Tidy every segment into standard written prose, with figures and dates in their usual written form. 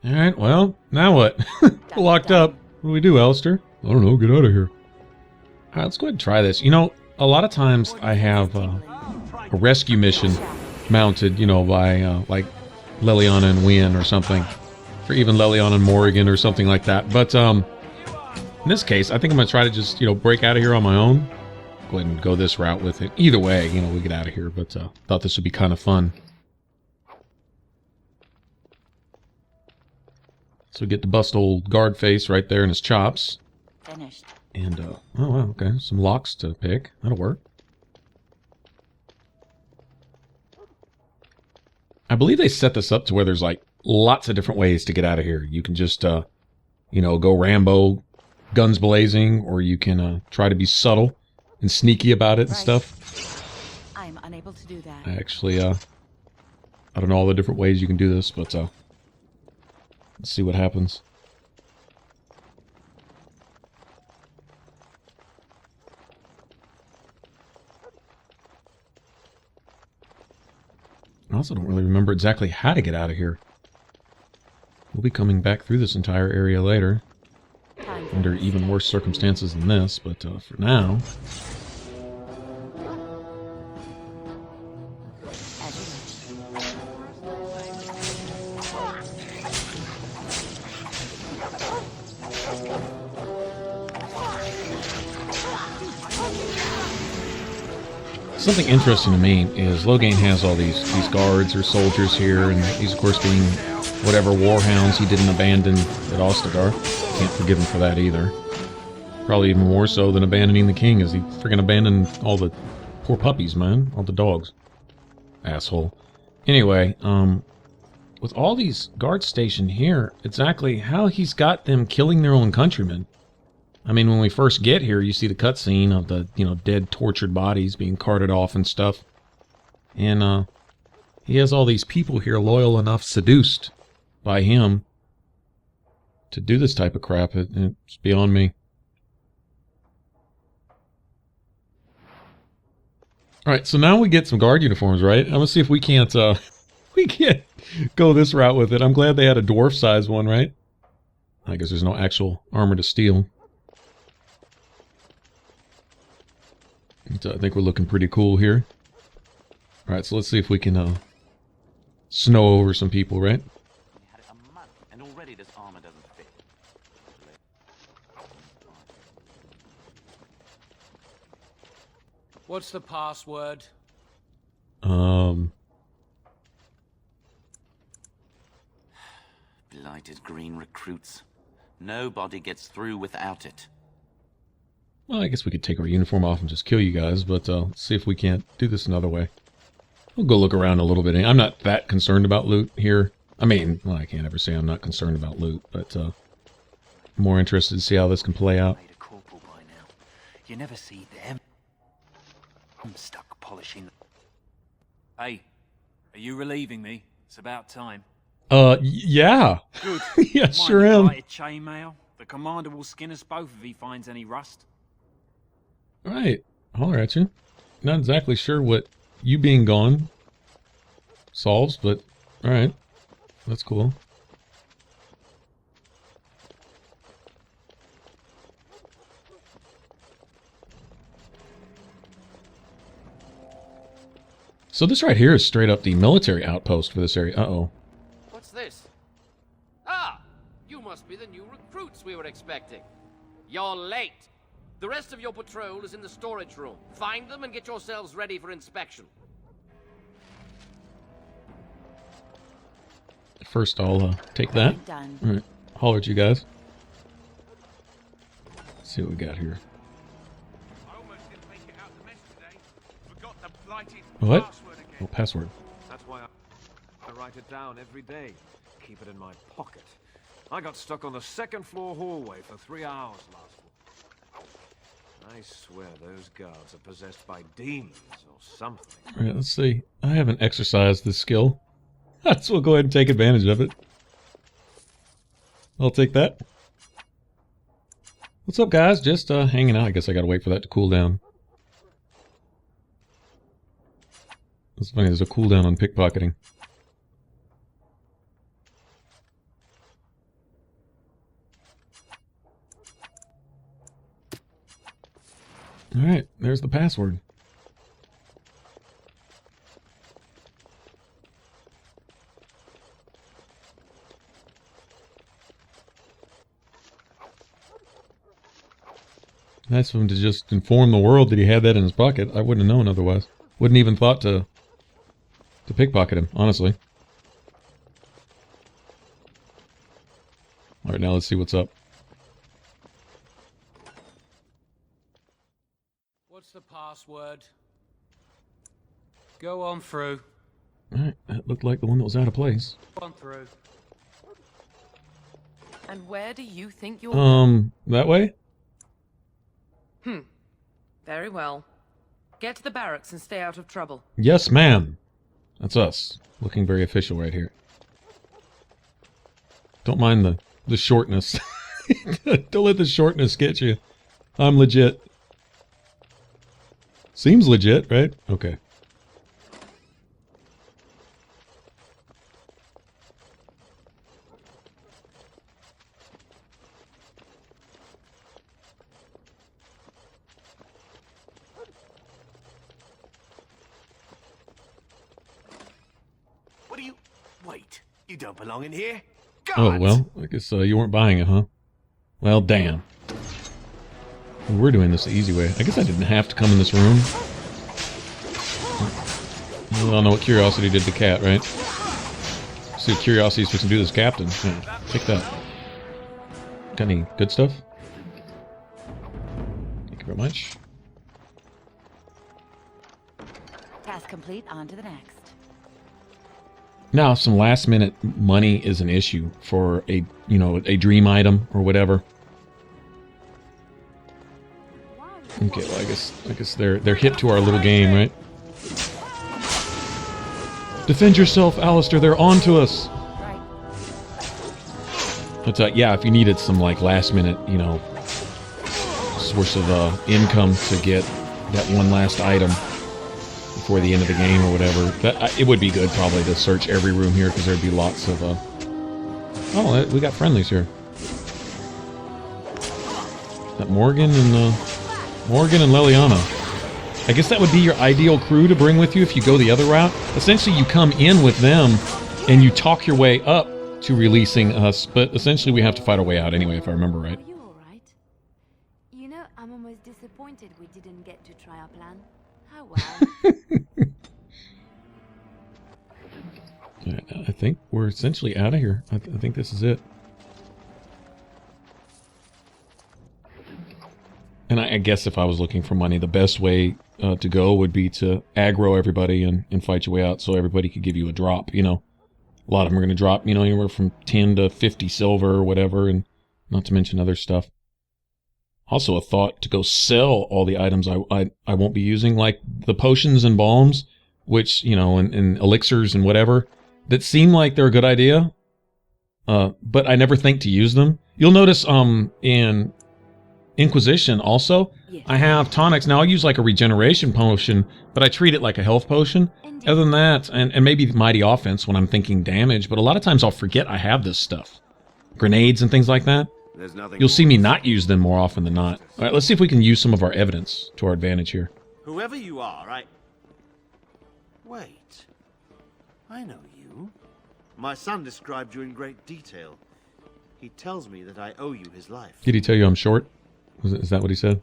Alright, well, now what? Locked up. What do we do, Alistair? I don't know, get out of here. Alright, let's go ahead and try this. You know, a lot of times I have a rescue mission mounted, you know, by, like, Leliana and Wynn or something. Or even Leliana and Morrigan or something like that. But, in this case, I think I'm going to try to just, you know, break out of here on my own. Go ahead and go this route with it. Either way, you know, we get out of here, but thought this would be kind of fun. So we get to bust old guard face right there in his chops. Finished. And, oh, wow, okay. Some locks to pick. That'll work. I believe they set this up to where there's, like, lots of different ways to get out of here. You can just, you know, go Rambo, guns blazing, or you can try to be subtle and sneaky about it and stuff. I'm unable to do that. I actually, I don't know all the different ways you can do this, but, let's see what happens. I also don't really remember exactly how to get out of here. We'll be coming back through this entire area later, under even worse circumstances than this, but for now... Something interesting to me is Loghain has all these guards or soldiers here, and he's of course being whatever warhounds he didn't abandon at Ostagar. Can't forgive him for that either. Probably even more so than abandoning the king, as he friggin' abandoned all the poor puppies, man. All the dogs. Asshole. Anyway, with all these guards stationed here, exactly how he's got them killing their own countrymen. I mean, when we first get here, you see the cutscene of the, you know, dead, tortured bodies being carted off and stuff. And, he has all these people here loyal enough, seduced by him, to do this type of crap. It's beyond me. Alright, so now we get some guard uniforms, right? I'm gonna see if we can't, we can't go this route with it. I'm glad they had a dwarf-sized one, right? I guess there's no actual armor to steal. I think we're looking pretty cool here. Alright, so let's see if we can snow over some people, right? Had it a month, and already this armor doesn't fit. What's the password? Blighted green recruits. Nobody gets through without it. Well, I guess we could take our uniform off and just kill you guys, but let's see if we can't do this another way. We'll go look around a little bit. I'm not that concerned about loot here. I mean, well, I can't ever say I'm not concerned about loot, but I'm more interested to see how this can play out. Made a corporal by now. You never see them. I'm stuck polishing. Hey, are you relieving me? It's about time. Yeah. Good. Yeah, Mind sure the am. blighted chainmail? The commander will skin us both if he finds any rust. Right. Holler at you. Not exactly sure what you being gone solves, but alright. That's cool. So this right here is straight up the military outpost for this area. Uh-oh. What's this? Ah! You must be the new recruits we were expecting. You're late. The rest of your patrol is in the storage room. Find them and get yourselves ready for inspection. First, I'll take that. Done. Alright. Holler at you guys. Let's see what we got here. I almost didn't make it out the mess today. Forgot the blighted What? password again. Oh, password. That's why I write it down every day. Keep it in my pocket. I got stuck on the second floor hallway for 3 hours last week. I swear those guards are possessed by demons or something. Alright, let's see. I haven't exercised this skill. So we'll go ahead and take advantage of it. I'll take that. What's up, guys? Just hanging out. I guess I gotta wait for that to cool down. It's funny, there's a cooldown on pickpocketing. Alright, there's the password. Nice of him to just inform the world that he had that in his pocket. I wouldn't have known otherwise. Wouldn't even thought to pickpocket him, honestly. Alright, now let's see what's up. What's the password? Go on through. Alright, that looked like the one that was out of place. Go on through. And where do you think you're That way? Very well. Get to the barracks and stay out of trouble. Yes, ma'am. That's us. Looking very official right here. Don't mind the shortness. Don't let the shortness get you. I'm legit. Seems legit, right? Okay. What do you... Wait, you don't belong in here? Oh, God! well, I guess you weren't buying it, huh? Well, damn. We're doing this the easy way. I guess I didn't have to come in this room. I don't know what curiosity did to cat, right? See what curiosity is supposed to do to this captain. Yeah, take that. Got any good stuff? Thank you very much. Task complete, on to the next. Now, if some last minute money is an issue for a, a dream item or whatever. Okay, well, I guess they're hip to our little game, right? Defend yourself, Alistair, they're on to us. But yeah, if you needed some like last minute, source of income to get that one last item before the end of the game or whatever, it would be good probably to search every room here because there'd be lots of oh, we got friendlies here. That Morgan and Leliana. I guess that would be your ideal crew to bring with you if you go the other route. Essentially, you come in with them and you talk your way up to releasing us, but essentially we have to fight our way out anyway, if I remember right. Are you alright? You know, I'm almost disappointed we didn't get to try our plan. Oh well. I think we're essentially out of here. I think this is it. And I guess if I was looking for money, the best way to go would be to aggro everybody and fight your way out so everybody could give you a drop, A lot of them are going to drop, anywhere from 10 to 50 silver or whatever, and not to mention other stuff. Also a thought to go sell all the items I won't be using, like the potions and balms, which, and elixirs and whatever, that seem like they're a good idea, but I never think to use them. You'll notice in Inquisition also, Yes. I have tonics. Now I use like a regeneration potion, but I treat it like a health potion. Indeed. Other than that, and maybe mighty offense when I'm thinking damage, but a lot of times I'll forget I have this stuff. Grenades and things like that. There's nothing... You'll see me not use them more often than not. All right, let's see if we can use some of our evidence to our advantage here. Whoever you are, Wait. I know you. My son described you in great detail. He tells me that I owe you his life. Did he tell you I'm short? Is that what he said?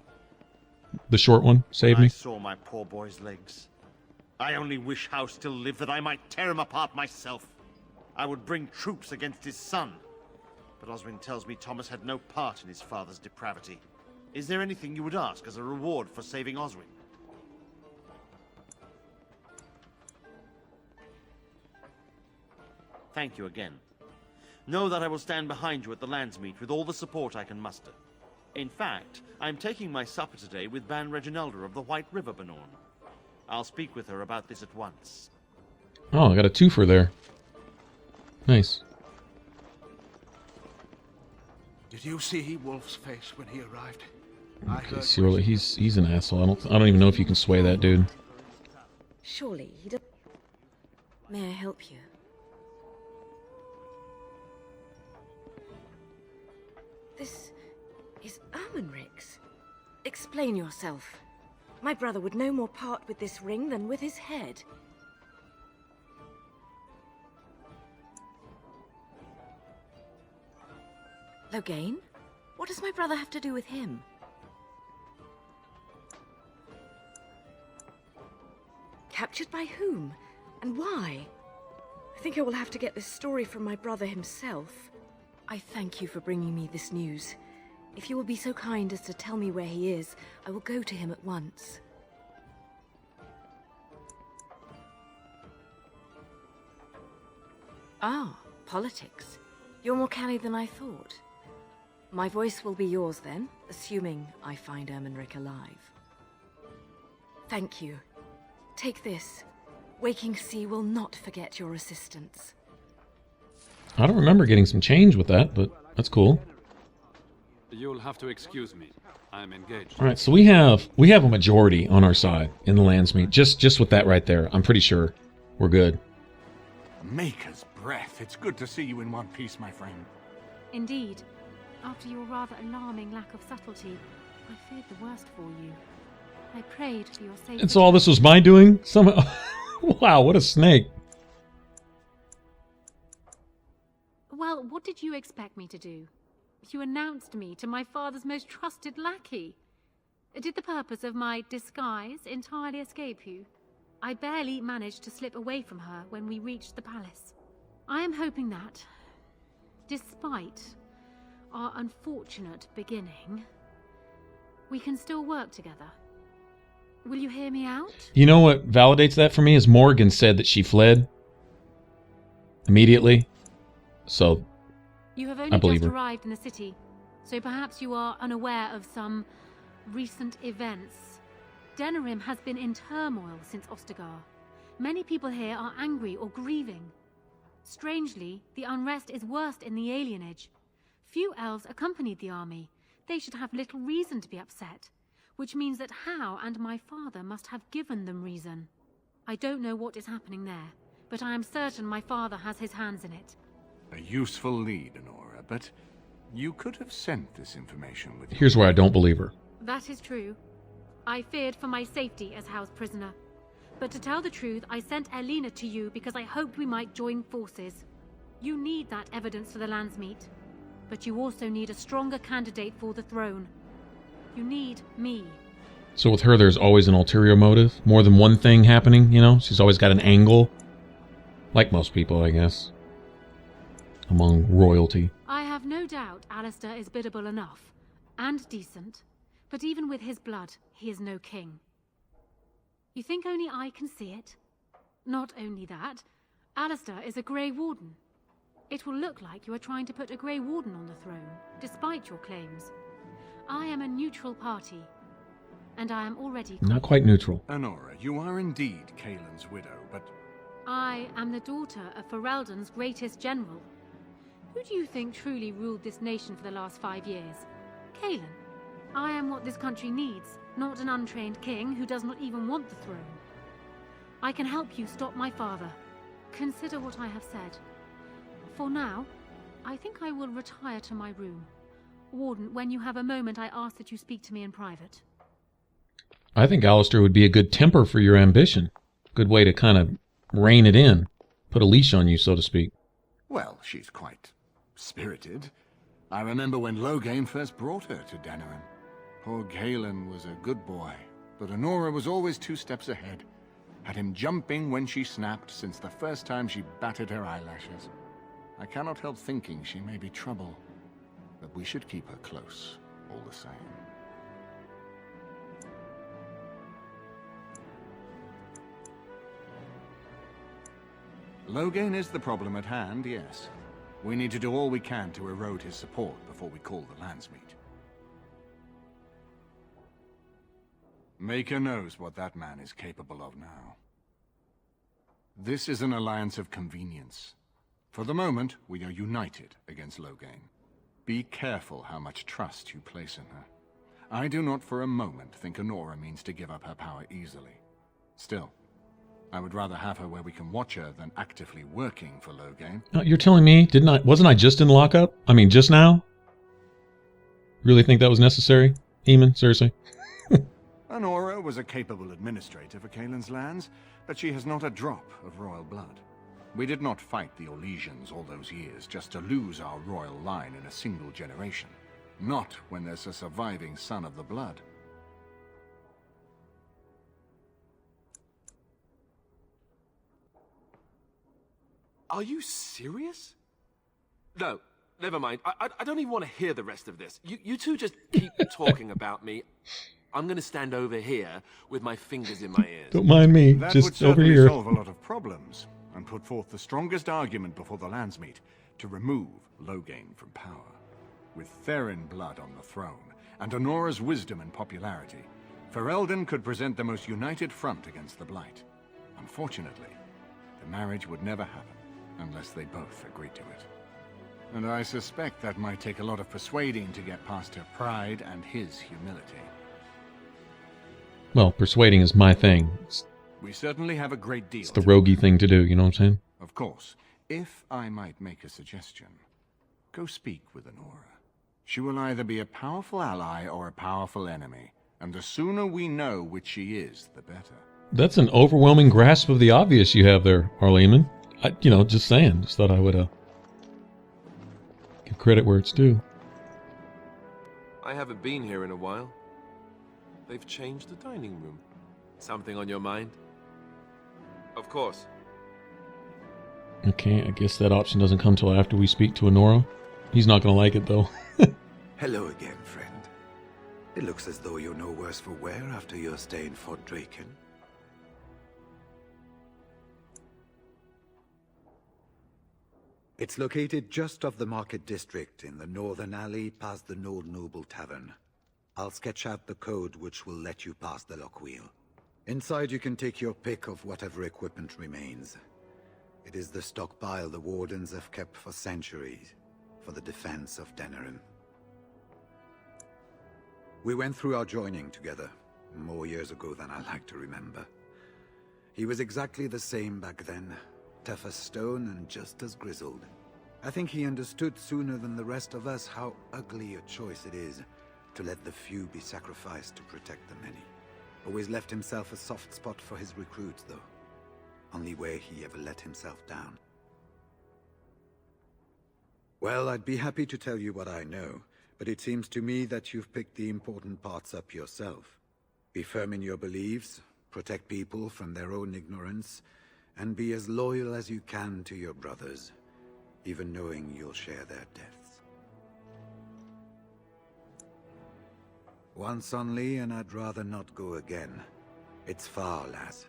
The short one saved I me? saw my poor boy's legs. I only wish House still lived that I might tear him apart myself. I would bring troops against his son. But Oswin tells me Thomas had no part in his father's depravity. Is there anything you would ask as a reward for saving Oswin? Thank you again. Know that I will stand behind you at the Landsmeet with all the support I can muster. In fact, I'm taking my supper today with Ban Reginalda of the White River Benorn. I'll speak with her about this at once. Oh, I got a twofer there. Nice. Did you see Wolf's face when he arrived? Okay, Cyril, he's an asshole. I don't even know if you can sway that dude. Surely he does. May I help you? This is Ermenrix. Explain yourself. My brother would no more part with this ring than with his head. Loghain? What does my brother have to do with him? Captured by whom? And why? I think I will have to get this story from my brother himself. I thank you for bringing me this news. If you will be so kind as to tell me where he is, I will go to him at once. Ah, politics. You're more canny than I thought. My voice will be yours then, assuming I find Ermenric alive. Thank you. Take this. Waking Sea will not forget your assistance. I don't remember getting some change with that, but that's cool. You'll have to excuse me. I'm engaged. All right, so we have a majority on our side in the Landsmeet. Just with that right there, I'm pretty sure we're good. Maker's breath. It's good to see you in one piece, my friend. Indeed. After your rather alarming lack of subtlety, I feared the worst for you. I prayed for your safety. And so all this was my doing? Somehow. Wow, what a snake. Well, what did you expect me to do? You announced me to my father's most trusted lackey. Did the purpose of my disguise entirely escape you? I barely managed to slip away from her when we reached the palace. I am hoping that, despite our unfortunate beginning, we can still work together. Will you hear me out? You know what validates that for me is Morgan said that she fled immediately. So You have I only believe just her. arrived in the city, so perhaps you are unaware of some recent events. Denerim has been in turmoil since Ostagar. Many people here are angry or grieving. Strangely, the unrest is worst in the alienage. Few elves accompanied the army. They should have little reason to be upset, which means that Hal and my father must have given them reason. I don't know what is happening there, but I am certain my father has his hands in it. A useful lead, Anora, but you could have sent this information with you. Here's where I don't believe her. That is true. I feared for my safety as Hal's prisoner. But to tell the truth, I sent Elena to you because I hoped we might join forces. You need that evidence for the Landsmeet. But you also need a stronger candidate for the throne. You need me. So with her, there's always an ulterior motive. More than one thing happening, you know? She's always got an angle. Like most people, I guess. Among royalty. I have no doubt Alistair is biddable enough. And decent. But even with his blood, he is no king. You think only I can see it? Not only that, Alistair is a Grey Warden. It will look like you are trying to put a Grey Warden on the throne, despite your claims. I am a neutral party, and I am already... Not quite neutral. Anora, you are indeed Kaelin's widow, but... I am the daughter of Ferelden's greatest general. Who do you think truly ruled this nation for the last 5 years? Kaelin. I am what this country needs, not an untrained king who does not even want the throne. I can help you stop my father. Consider what I have said. For now, I think I will retire to my room. Warden, when you have a moment, I ask that you speak to me in private. I think Alistair would be a good temper for your ambition. Good way to kind of rein it in. Put a leash on you, so to speak. Well, she's quite spirited. I remember when Loghain first brought her to Denerim. Poor Galen was a good boy, but Anora was always 2 steps ahead. Had him jumping when she snapped since the first time she batted her eyelashes. I cannot help thinking she may be trouble, but we should keep her close, all the same. Loghain is the problem at hand, yes. We need to do all we can to erode his support before we call the Landsmeet. Maker knows what that man is capable of now. This is an alliance of convenience. For the moment, we are united against Loghain. Be careful how much trust you place in her. I do not for a moment think Anora means to give up her power easily. Still, I would rather have her where we can watch her than actively working for Loghain. You're telling me, wasn't I just in lockup? I mean, just now? Really think that was necessary? Eamon, seriously? Anora was a capable administrator for Kaelin's lands, but she has not a drop of royal blood. We did not fight the Orlesians all those years just to lose our royal line in a single generation. Not when there's a surviving son of the blood. Are you serious? No, never mind. I don't even want to hear the rest of this. You two just keep talking about me. I'm gonna stand over here with my fingers in my ears. Don't mind me, that just would certainly over here. solve a lot of problems, and put forth the strongest argument before the Landsmeet to remove Loghain from power. With Therin blood on the throne, and Anora's wisdom and popularity, Ferelden could present the most united front against the Blight. Unfortunately, the marriage would never happen unless they both agreed to it. And I suspect that might take a lot of persuading to get past her pride and his humility. Well, persuading is my thing. We certainly have a great deal. It's the roguey thing to do, you know what I'm saying? Of course. If I might make a suggestion, go speak with Anora. She will either be a powerful ally or a powerful enemy, and the sooner we know which she is, the better. That's an overwhelming grasp of the obvious you have there, Arleman. Just saying. Just thought I would give credit where it's due. I haven't been here in a while. They've changed the dining room. Something on your mind? Of course. Okay, I guess that option doesn't come till after we speak to Anora. He's not gonna like it, though. Hello again, friend. It looks as though you're no worse for wear after your stay in Fort Drakon. It's located just off the Market District in the northern alley past the Old Noble Tavern. I'll sketch out the code which will let you pass the lock wheel. Inside you can take your pick of whatever equipment remains. It is the stockpile the Wardens have kept for centuries, for the defense of Denerim. We went through our joining together, more years ago than I like to remember. He was exactly the same back then, tough as stone and just as grizzled. I think he understood sooner than the rest of us how ugly a choice it is to let the few be sacrificed to protect the many. Always left himself a soft spot for his recruits, though. Only way he ever let himself down. Well, I'd be happy to tell you what I know, but it seems to me that you've picked the important parts up yourself. Be firm in your beliefs, protect people from their own ignorance, and be as loyal as you can to your brothers, even knowing you'll share their deaths. Once only, and I'd rather not go again. It's far, lass,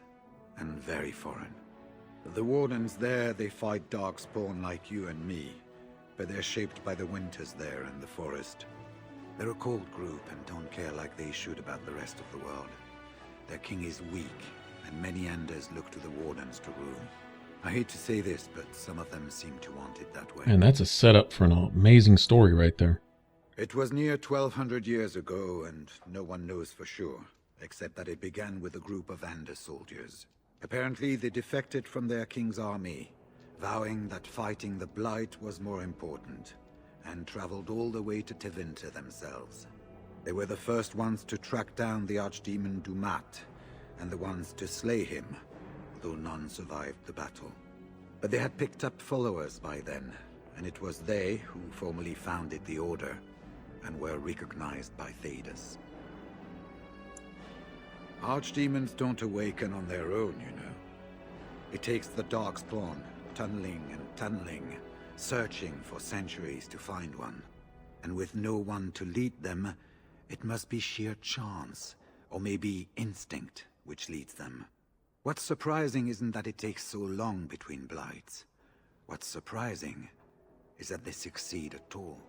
and very foreign. The Wardens there, they fight darkspawn like you and me, but they're shaped by the winters there in the forest. They're a cold group and don't care like they should about the rest of the world. Their king is weak, and many Enders look to the Wardens to rule. I hate to say this, but some of them seem to want it that way. And that's a setup for an amazing story right there. It was near 1200 years ago, and no one knows for sure, except that it began with a group of Ender soldiers. Apparently, they defected from their king's army, vowing that fighting the Blight was more important, and traveled all the way to Tevinter themselves. They were the first ones to track down the archdemon Dumat, and the ones to slay him, though none survived the battle. But they had picked up followers by then, and it was they who formally founded the Order, and were recognized by Thedas. Archdemons don't awaken on their own, you know. It takes the Darkspawn, tunneling and tunneling, searching for centuries to find one. And with no one to lead them, it must be sheer chance, or maybe instinct, which leads them. What's surprising isn't that it takes so long between Blights. What's surprising is that they succeed at all.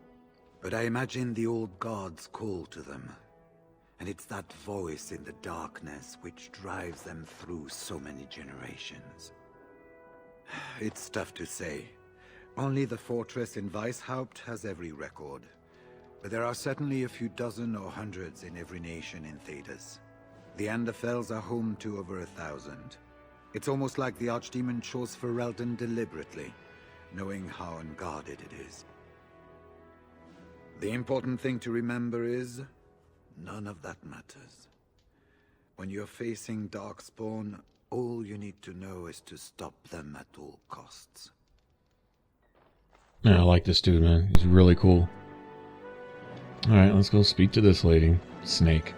But I imagine the old gods call to them, and it's that voice in the darkness which drives them through so many generations. It's tough to say. Only the fortress in Weishaupt has every record, but there are certainly a few dozen or hundreds in every nation in Thedas. The Anderfells are home to over 1,000. It's almost like the Archdemon chose Ferelden deliberately, knowing how unguarded it is. The important thing to remember is, none of that matters. When you're facing Darkspawn, all you need to know is to stop them at all costs. Yeah, I like this dude, man. He's really cool. Alright, let's go speak to this lady. Snake.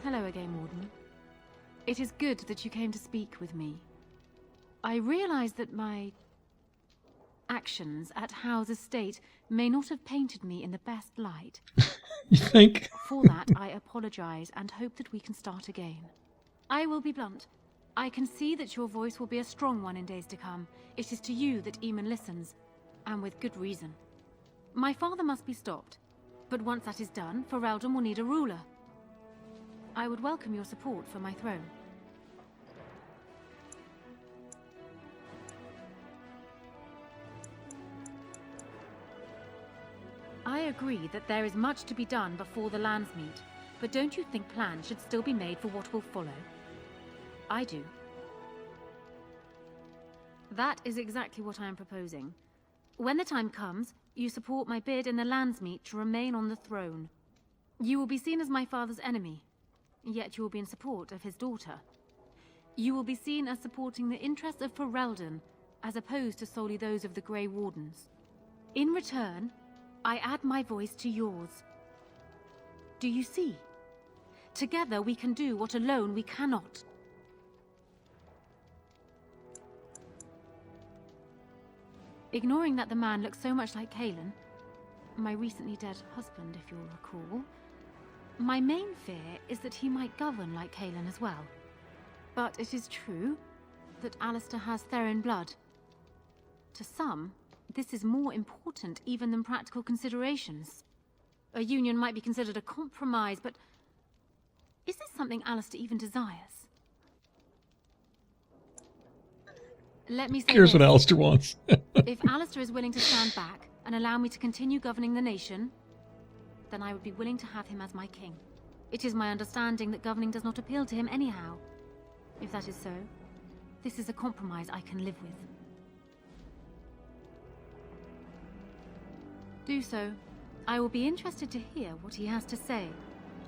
Hello again, Warden. It is good that you came to speak with me. I realize that my actions at Howe's estate may not have painted me in the best light. You think? For that, I apologize and hope that we can start again. I will be blunt. I can see that your voice will be a strong one in days to come. It is to you that Eamon listens, and with good reason. My father must be stopped, but once that is done, Ferelden will need a ruler. I would welcome your support for my throne. I agree that there is much to be done before the lands meet, but don't you think plans should still be made for what will follow? I do. That is exactly what I am proposing. When the time comes, you support my bid in the lands meet to remain on the throne. You will be seen as my father's enemy, yet you will be in support of his daughter. You will be seen as supporting the interests of Ferelden, as opposed to solely those of the Grey Wardens. In return, I add my voice to yours. Do you see? Together we can do what alone we cannot. Ignoring that the man looks so much like Cailan, my recently dead husband, if you'll recall, my main fear is that he might govern like Cailan as well. But it is true that Alistair has Therin blood. To some, this is more important even than practical considerations. A union might be considered a compromise, but is this something Alistair even desires? Let me say Here's this. what Alistair wants. If Alistair is willing to stand back and allow me to continue governing the nation, then I would be willing to have him as my king. It is my understanding that governing does not appeal to him anyhow. If that is so, this is a compromise I can live with. Do so. I will be interested to hear what he has to say.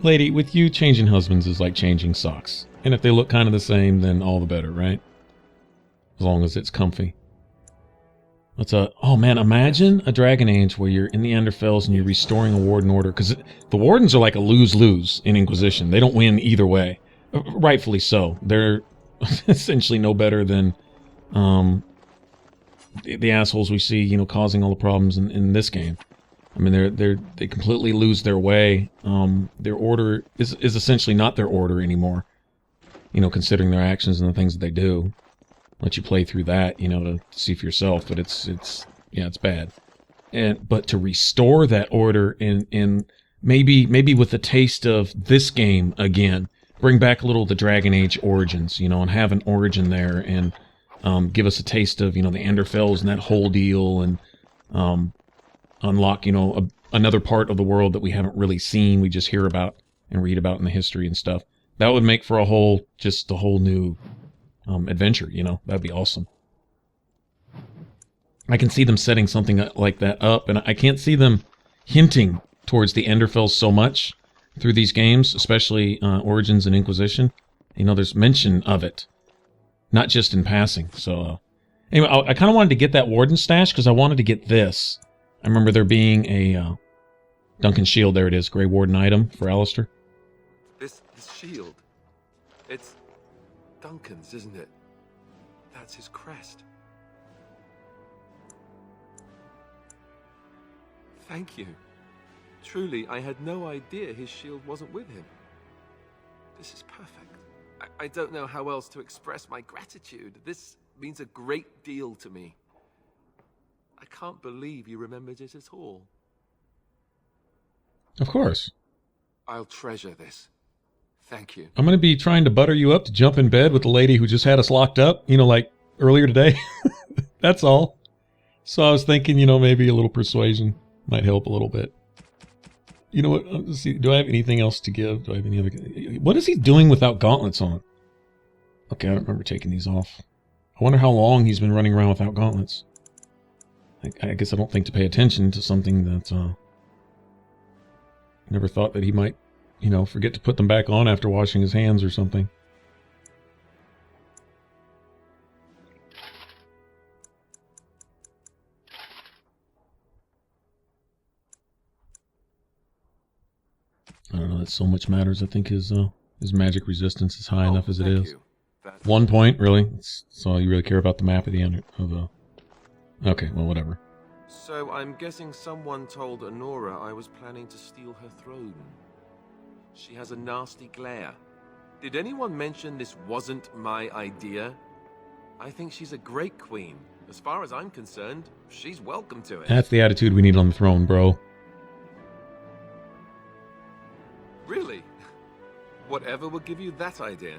Lady, with you, changing husbands is like changing socks. And if they look kind of the same, then all the better, right? As long as it's comfy. Oh man, imagine a Dragon Age where you're in the Enderfells and you're restoring a Warden order. Because the Wardens are like a lose-lose in Inquisition. They don't win either way. Rightfully so. They're essentially no better than the assholes we see, you know, causing all the problems in this game. I mean, they completely lose their way. Their order is essentially not their order anymore. You know, considering their actions and the things that they do. Let you play through that, you know, to see for yourself. But it's bad. But to restore that order in maybe with a taste of this game again, bring back a little of the Dragon Age origins, you know, and have an origin there, and give us a taste of, you know, the Enderfells and that whole deal, and unlock, you know, another part of the world that we haven't really seen. We just hear about and read about in the history and stuff. That would make for a whole new adventure, you know. That'd be awesome. I can see them setting something like that up, and I can't see them hinting towards the Enderfells so much through these games, especially Origins and Inquisition. You know, there's mention of it, not just in passing. So, anyway, I kind of wanted to get that Warden stash because I wanted to get this. I remember there being a Duncan shield. There it is, Grey Warden item for Alistair. This shield, it's Duncan's, isn't it? That's his crest. Thank you. Truly, I had no idea his shield wasn't with him. This is perfect. I don't know how else to express my gratitude. This means a great deal to me. I can't believe you remembered it at all. Of course. I'll treasure this. Thank you. I'm going to be trying to butter you up to jump in bed with the lady who just had us locked up, you know, like earlier today. That's all. So I was thinking, you know, maybe a little persuasion might help a little bit. You know what? Let's see. Do I have anything else to give? Do I have any other... What is he doing without gauntlets on? Okay, I don't remember taking these off. I wonder how long he's been running around without gauntlets. I guess I don't think to pay attention to something that... Never thought that he might you know, forget to put them back on after washing his hands or something. I don't know, that so much matters. I think his magic resistance is high enough as it is. 1 point, really? That's all you really care about the map at the end of the... Okay, well, whatever. So I'm guessing someone told Anora I was planning to steal her throne. She has a nasty glare. Did anyone mention this wasn't my idea? I think she's a great queen. As far as I'm concerned, she's welcome to it. That's the attitude we need on the throne, bro. Really? Whatever will give you that idea?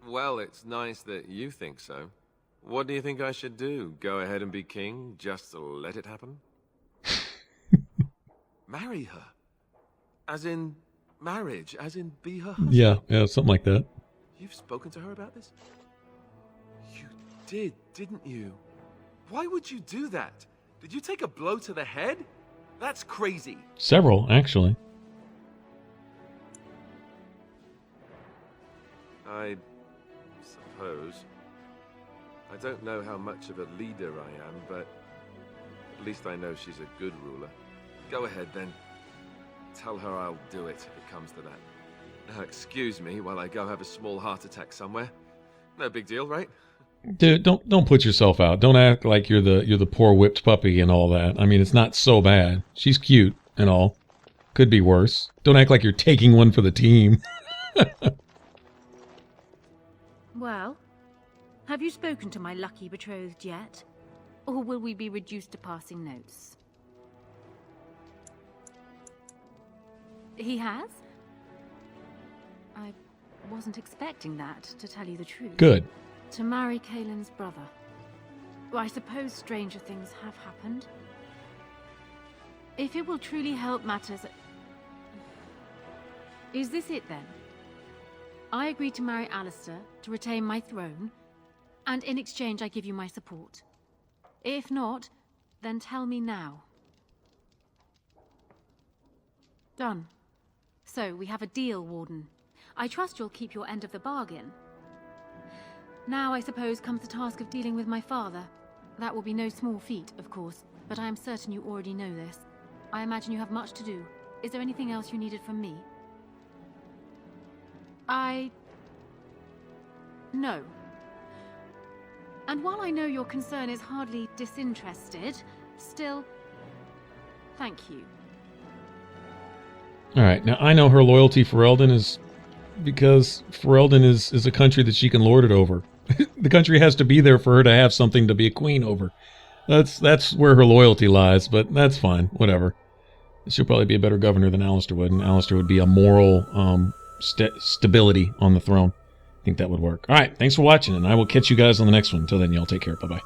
Well, it's nice that you think so. What do you think I should do? Go ahead and be king, just to let it happen? Marry her? As in marriage? As in be her husband? Yeah, something like that. You've spoken to her about this? You did, didn't you? Why would you do that? Did you take a blow to the head? That's crazy. Several, actually. I suppose. I don't know how much of a leader I am, but at least I know she's a good ruler. Go ahead, then. Tell her I'll do it if it comes to that. Now, excuse me while I go have a small heart attack somewhere. No big deal, right? Dude, don't put yourself out. Don't act like you're the poor whipped puppy and all that. I mean, it's not so bad. She's cute and all. Could be worse. Don't act like you're taking one for the team. Well, have you spoken to my lucky betrothed yet? Or will we be reduced to passing notes? He has? I wasn't expecting that, to tell you the truth. Good. To marry Kaelin's brother. Well, I suppose stranger things have happened. If it will truly help matters... Is this it, then? I agree to marry Alistair, to retain my throne, and in exchange I give you my support. If not, then tell me now. Done. So, we have a deal, Warden. I trust you'll keep your end of the bargain. Now, I suppose, comes the task of dealing with my father. That will be no small feat, of course, but I am certain you already know this. I imagine you have much to do. Is there anything else you needed from me? No. And while I know your concern is hardly disinterested, still, thank you. Alright, now I know her loyalty for Ferelden is because Ferelden is a country that she can lord it over. The country has to be there for her to have something to be a queen over. That's where her loyalty lies, but that's fine, whatever. She'll probably be a better governor than Alistair would, and Alistair would be a moral stability on the throne. I think that would work. Alright, thanks for watching, and I will catch you guys on the next one. Until then, y'all take care. Bye-bye.